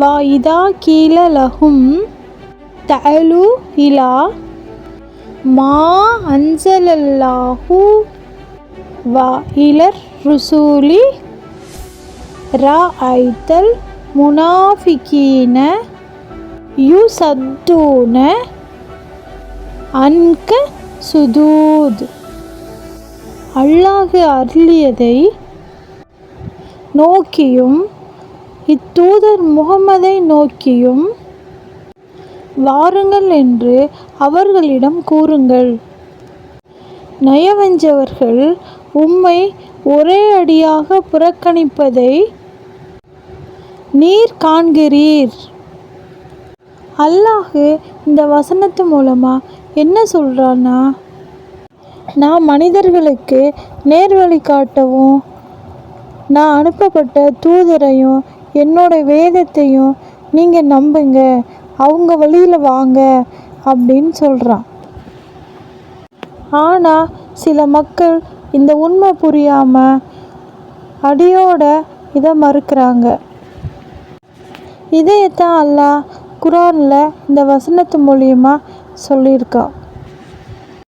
வா இதா கீல லஹும் தஅலு இலா மா அன்சலல்லாஹு வா இலர் ருசூலி ரஅய்தல் முனாஃபிகீன யுசத்தூன அன்க சுதூத். அல்லாஹ் அருளியதை நோக்கியும் இத்தூதர் முஹம்மதை நோக்கியும் வாருங்கள் என்று அவர்களிடம் கூறுங்கள். நயவஞ்சகர்கள் உம்மை ஒரே அடியாக புறக்கணிப்பதை நீர் காண்கிறீர். அல்லாஹ் இந்த வசனத்து மூலமாக என்ன சொல்கிறான்னா, நான் மனிதர்களுக்கு நேர்வழி காட்டவும் நான் அனுப்பப்பட்ட தூதரையும் என்னோட வேதத்தையும் நீங்கள் நம்புங்க, அவங்க வழியில் வாங்க அப்படின்னு சொல்கிறான். ஆனால் சில மக்கள் இந்த உண்மை புரியாமல் அடியோட இதை மறுக்கிறாங்க. இதைத்தான் அல்லாஹ் குர்ஆனில் இந்த வசனத்து மூலியமாக சொல்லியிருக்கான்.